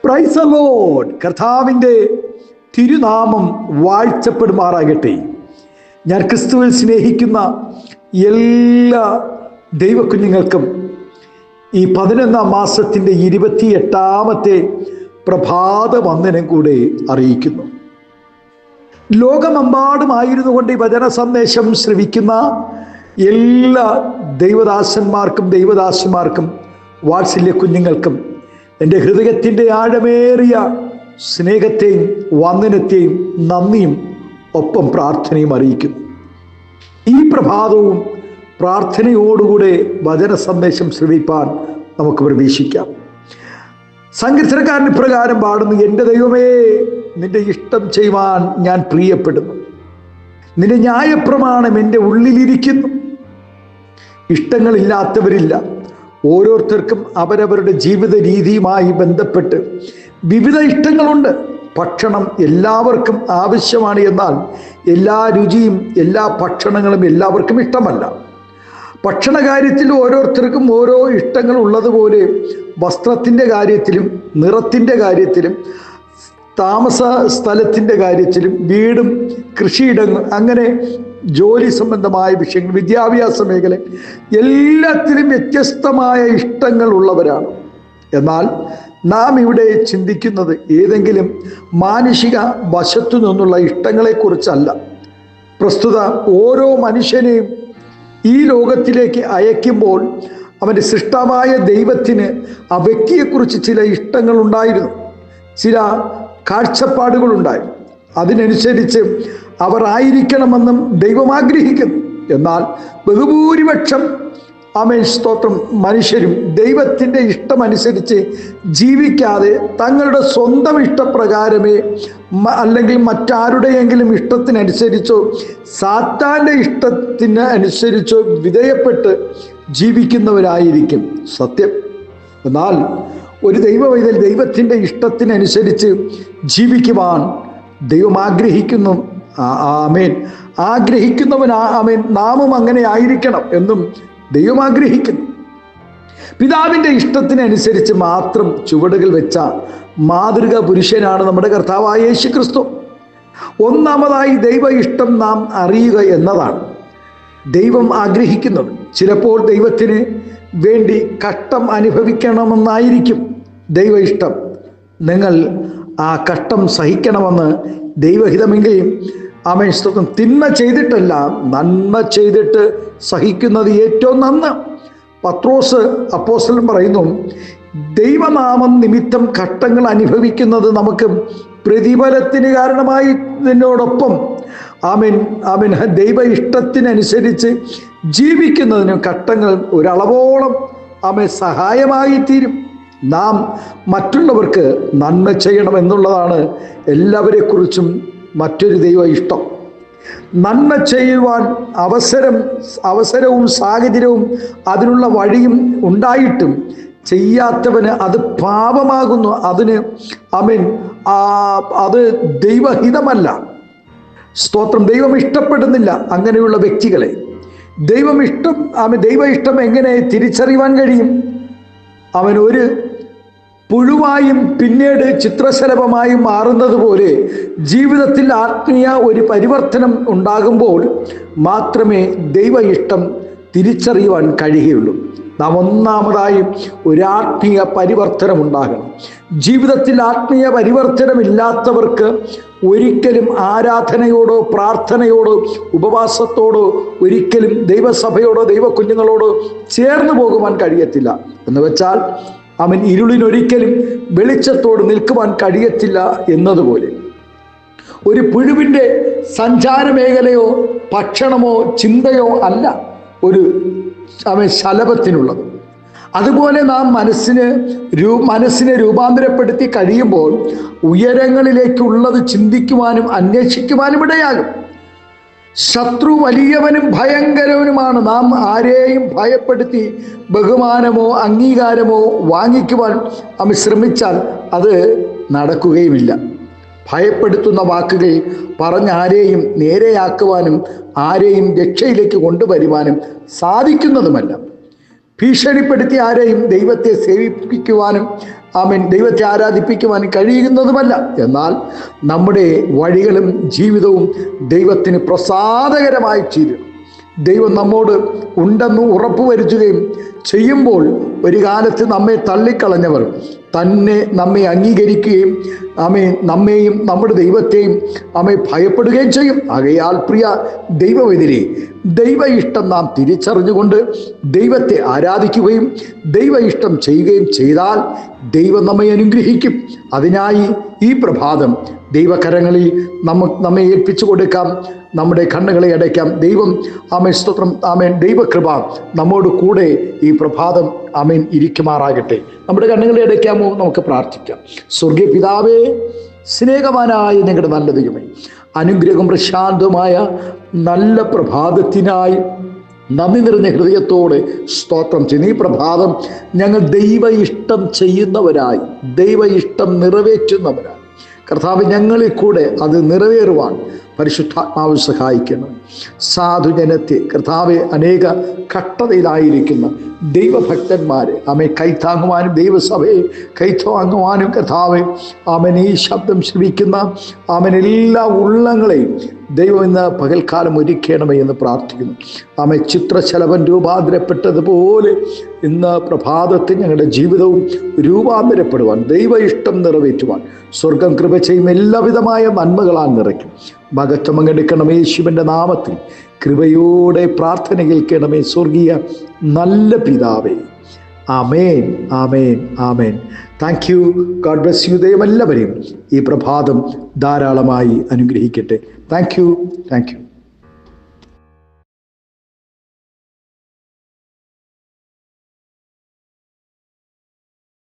Praise the Lord. കർത്താവിൻ്റെ തിരുനാമം വാഴ്ത്തപ്പെടുമാറാകട്ടെ. ഞാൻ ക്രിസ്തുവിൽ സ്നേഹിക്കുന്ന എല്ലാ ദൈവകുഞ്ഞുങ്ങൾക്കും ഈ 11-ാം മാസത്തിൻ്റെ 28-ാമത്തെ പ്രഭാത വന്ദനം കൂടെ അറിയിക്കുന്നു. ലോകമെമ്പാടുമായിരുന്നു കൊണ്ട് ഈ വചന സന്ദേശം ശ്രവിക്കുന്ന എല്ലാ ദൈവദാസന്മാർക്കും ദൈവദാസിമാർക്കും വാത്സല്യ കുഞ്ഞുങ്ങൾക്കും എൻ്റെ ഹൃദയത്തിൻ്റെ ആഴമേറിയ സ്നേഹത്തെയും വന്ദനത്തെയും നന്ദിയും ഒപ്പം പ്രാർത്ഥനയും അറിയിക്കുന്നു. ഈ പ്രഭാതവും പ്രാർത്ഥനയോടുകൂടെ വചന സന്ദേശം ശ്രവിപ്പാൻ നമുക്ക് പ്രവേശിക്കാം. സങ്കീർത്തനക്കാരൻ ഇപ്രകാരം പാടുന്നു: എൻ്റെ ദൈവമേ, നിന്റെ ഇഷ്ടം ചെയ്യുവാൻ ഞാൻ പ്രിയപ്പെടുന്നു. നിന്റെ ന്യായപ്രമാണം എൻ്റെ ഉള്ളിലിരിക്കുന്നു. ഇഷ്ടങ്ങളില്ലാത്തവരില്ല. ഓരോരുത്തർക്കും അവരവരുടെ ജീവിത രീതിയുമായി ബന്ധപ്പെട്ട് വിവിധ ഇഷ്ടങ്ങളുണ്ട്. ഭക്ഷണം എല്ലാവർക്കും ആവശ്യമാണ്, എന്നാൽ എല്ലാ രുചിയും എല്ലാ ഭക്ഷണങ്ങളും എല്ലാവർക്കും ഇഷ്ടമല്ല. ഭക്ഷണ കാര്യത്തിൽ ഓരോരുത്തർക്കും ഓരോ ഇഷ്ടങ്ങൾ ഉള്ളതുപോലെ വസ്ത്രത്തിൻ്റെ കാര്യത്തിലും നിറത്തിൻ്റെ കാര്യത്തിലും താമസ സ്ഥലത്തിൻ്റെ കാര്യത്തിലും വീടും കൃഷിയിടങ്ങൾ അങ്ങനെ ജോലി സംബന്ധമായ വിഷയങ്ങൾ വിദ്യാഭ്യാസ മേഖല എല്ലാത്തിലും വ്യത്യസ്തമായ ഇഷ്ടങ്ങൾ ഉള്ളവരാണ്. എന്നാൽ നാം ഇവിടെ ചിന്തിക്കുന്നത് ഏതെങ്കിലും മാനുഷിക വശത്തു നിന്നുള്ള ഇഷ്ടങ്ങളെക്കുറിച്ചല്ല. പ്രസ്തുത ഓരോ മനുഷ്യനെയും ഈ ലോകത്തിലേക്ക് അയക്കുമ്പോൾ അവൻ്റെ സൃഷ്ടാവായ ദൈവത്തിന് ആ വ്യക്തിയെക്കുറിച്ച് ചില ഇഷ്ടങ്ങളുണ്ടായിരുന്നു, ചില കാഴ്ചപ്പാടുകളുണ്ടായിരുന്നു. അതിനനുസരിച്ച് അവർ ആയിരിക്കണമെന്നും ദൈവം ആഗ്രഹിക്കുന്നു. എന്നാൽ ബഹുഭൂരിപക്ഷം സ്തോത്രം മനുഷ്യരും ദൈവത്തിൻ്റെ ഇഷ്ടമനുസരിച്ച് ജീവിക്കാതെ തങ്ങളുടെ സ്വന്തം ഇഷ്ടപ്രകാരമേ അല്ലെങ്കിൽ മറ്റാരുടെയെങ്കിലും ഇഷ്ടത്തിനനുസരിച്ചോ സാത്താൻ്റെ ഇഷ്ടത്തിന് അനുസരിച്ചോ വിധേയപ്പെട്ട് ജീവിക്കുന്നവരായിരിക്കും സത്യം. എന്നാൽ ഒരു ദൈവവൈതൽ ദൈവത്തിൻ്റെ ഇഷ്ടത്തിനനുസരിച്ച് ജീവിക്കുവാൻ ദൈവം ആഗ്രഹിക്കുന്നു. ആമേൻ. ആഗ്രഹിക്കുന്നവൻ ആമേൻ നാമും അങ്ങനെ ആയിരിക്കണം എന്നും ദൈവം ആഗ്രഹിക്കുന്നു. പിതാവിൻ്റെ ഇഷ്ടത്തിനനുസരിച്ച് മാത്രം ചുവടുകൾ വെച്ച മാതൃക പുരുഷനാണ് നമ്മുടെ കർത്താവായ യേശു ക്രിസ്തു. ഒന്നാമതായി ദൈവ ഇഷ്ടം നാം അറിയുക എന്നതാണ് ദൈവം ആഗ്രഹിക്കുന്നത്. ചിലപ്പോൾ ദൈവത്തിന് വേണ്ടി കഷ്ടം അനുഭവിക്കണമെന്നായിരിക്കും ദൈവ ഇഷ്ടം. നിങ്ങൾ ആ കഷ്ടം സഹിക്കണമെന്ന് ദൈവഹിതമെങ്കിലും ആമേൻ സ്തോത്രം. തിന്മ ചെയ്തിട്ടല്ല, നന്മ ചെയ്തിട്ട് സഹിക്കുന്നത് ഏറ്റവും നന്ന്. പത്രോസ് അപ്പോസ്തലൻ പറയുന്നു, ദൈവനാമം നിമിത്തം കഷ്ടങ്ങൾ അനുഭവിക്കുന്നത് നമുക്ക് പ്രതിഫലത്തിന് കാരണമായതിനോടൊപ്പം ആമേൻ ആമേൻ ദൈവ ഇഷ്ടത്തിനനുസരിച്ച് ജീവിക്കുന്നതിന് കഷ്ടങ്ങൾ ഒരളവോളം ആമേൻ സഹായമായി തീരും. നാം മറ്റുള്ളവർക്ക് നന്മ ചെയ്യണം എന്നുള്ളതാണ് എല്ലാവരെക്കുറിച്ചും മറ്റൊരു ദൈവ ഇഷ്ടം. നന്മ ചെയ്യുവാൻ അവസരവും സാഹചര്യവും അതിനുള്ള വഴിയും ഉണ്ടായിട്ടും ചെയ്യാത്തവന് അത് പാപമാകുന്നു. അതിന് അത് ദൈവഹിതമല്ല. സ്തോത്രം. ദൈവം ഇഷ്ടപ്പെടുന്നില്ല അങ്ങനെയുള്ള വ്യക്തികളെ. ദൈവ ഇഷ്ടം എങ്ങനെ തിരിച്ചറിയുവാൻ കഴിയും? അവൻ ഒരു പുഴുവായും പിന്നീട് ചിത്രശലഭമായും മാറുന്നത് പോലെ ജീവിതത്തിൽ ആത്മീയ ഒരു പരിവർത്തനം ഉണ്ടാകുമ്പോൾ മാത്രമേ ദൈവ ഇഷ്ടം തിരിച്ചറിയുവാൻ കഴിയുകയുള്ളൂ. നാം ഒന്നാമതായി ഒരു ആത്മീയ പരിവർത്തനം ഉണ്ടാകണം. ജീവിതത്തിൽ ആത്മീയ പരിവർത്തനമില്ലാത്തവർക്ക് ഒരിക്കലും ആരാധനയോടോ പ്രാർത്ഥനയോടോ ഉപവാസത്തോടോ ഒരിക്കലും ദൈവസഭയോടോ ദൈവകുഞ്ഞുങ്ങളോടോ ചേർന്ന് പോകുവാൻ കഴിയത്തില്ല. എന്ന് വെച്ചാൽ അവൻ ഇരുളിനൊരിക്കലും വെളിച്ചത്തോട് നിൽക്കുവാൻ കഴിയത്തില്ല എന്നതുപോലെ ഒരു പുഴുവിൻ്റെ സഞ്ചാര മേഖലയോ ഭക്ഷണമോ ചിന്തയോ അല്ല ഒരു ശലഭത്തിനുള്ളത്. അതുപോലെ നാം മനസ്സിനെ രൂപാന്തരപ്പെടുത്തി കഴിയുമ്പോൾ ഉയരങ്ങളിലേക്കുള്ളത് ചിന്തിക്കുവാനും അന്വേഷിക്കുവാനും ഇടയാകും. ശത്രു വലിയവനും ഭയങ്കരവനുമാണ്. നാം ആരെയും ഭയപ്പെടുത്തി ബഹുമാനമോ അംഗീകാരമോ വാങ്ങിക്കുവാൻ അവൻ ശ്രമിച്ചാൽ അത് നടക്കുകയുമില്ല. ഭയപ്പെടുത്തുന്ന വാക്കുകൾ പറഞ്ഞ് ആരെയും നേരെയാക്കുവാനും ആരെയും രക്ഷയിലേക്ക് കൊണ്ടുവരുവാനും സാധിക്കുന്നതുമല്ല. ഭീഷണിപ്പെടുത്തി ആരെയും ദൈവത്തെ സേവിപ്പിക്കുവാനും ആമേൻ ദൈവത്തെ ആരാധിപ്പിക്കുവാൻ കഴിയുന്നതുമല്ല. എന്നാൽ നമ്മുടെ വഴികളും ജീവിതവും ദൈവത്തിന് പ്രസാദകരമായി തീരും. ദൈവം നമ്മോട് ഉണ്ടെന്ന് ഉറപ്പുവരുത്തുകയും ചെയ്യുമ്പോൾ ഒരു കാലത്ത് നമ്മെ തള്ളിക്കളഞ്ഞവർ തന്നെ നമ്മെ അംഗീകരിക്കുകയും നമ്മെയും നമ്മുടെ ദൈവത്തെയും ഭയപ്പെടുകയും ചെയ്യും. ആകയാൽ പ്രിയ ദൈവമെതിരെ ദൈവ ഇഷ്ടം നാം തിരിച്ചറിഞ്ഞുകൊണ്ട് ദൈവത്തെ ആരാധിക്കുകയും ദൈവ ഇഷ്ടം ചെയ്യുകയും ചെയ്താൽ ദൈവം നമ്മെ അനുഗ്രഹിക്കും. അതിനായി ഈ പ്രഭാതം ദൈവകരങ്ങളിൽ നമ്മെ ഏൽപ്പിച്ചു കൊടുക്കാം. നമ്മുടെ കണ്ണുകളെ അടയ്ക്കാം. ദൈവം സ്തോത്രം ദൈവകൃപ നമ്മോട് കൂടെ ഈ പ്രഭാതം ഇരിക്കുമാറാകട്ടെ. നമ്മുടെ കണ്ണുകളെ അടയ്ക്കാമോ? നമുക്ക് പ്രാർത്ഥിക്കാം. സ്വർഗീയ പിതാവേ, സ്നേഹവാനായ ഞങ്ങളുടെ നല്ല ദൈവമേ, അനുഗ്രഹം പ്രശാന്തമായ നല്ല പ്രഭാതത്തിനായി നന്ദി നിറഞ്ഞ ഹൃദയത്തോടെ സ്തോത്രം ചെയ്യുന്നു. ഈ പ്രഭാതം ഞങ്ങൾ ദൈവ ഇഷ്ടം ചെയ്യുന്നവരായി, ദൈവ ഇഷ്ടം നിറവേറ്റുന്നവരായി കർത്താവ് ഞങ്ങളിൽ കൂടെ അത് നിറവേറുവാൻ പരിശുദ്ധാത്മാവ് സഹായിക്കണം. സാധുജനത്തെ കർത്താവെ, അനേക കഷ്ടതയിലായിരിക്കുന്ന ദൈവഭക്തന്മാരെ കൈത്താങ്ങുവാനും ദൈവസഭയെ കൈത്താങ്ങുവാനും കർത്താവെ ഈ ശബ്ദം ശ്രവിക്കുന്ന എല്ലാ ഉള്ളങ്ങളെയും ദൈവം ഇന്ന് പകൽക്കാലം ഒരുക്കണമേ എന്ന് പ്രാർത്ഥിക്കുന്നു. ചിത്രശലഭൻ രൂപാന്തരപ്പെട്ടതുപോലെ ഇന്ന് പ്രഭാതത്തിൽ ഞങ്ങളുടെ ജീവിതവും രൂപാന്തരപ്പെടുവാൻ, ദൈവ ഇഷ്ടം നിറവേറ്റുവാൻ സ്വർഗം കൃപ ചെയ്യും. എല്ലാവിധമായ നന്മകളാൽ നിറയ്ക്കും. മഹത്വം പങ്കെടുക്കണമേ യേശുവിൻ്റെ നാമത്തിൽ. കൃപയോടെ പ്രാർത്ഥന കേൾക്കണമേ സ്വർഗീയ നല്ല പിതാവേ. Amen, amen, amen. Thank you. God bless you. ദൈവം എല്ലാവരെയും ഈ പ്രഭാതം ധാരാളമായി അനുഗ്രഹിക്കട്ടെ. Thank U.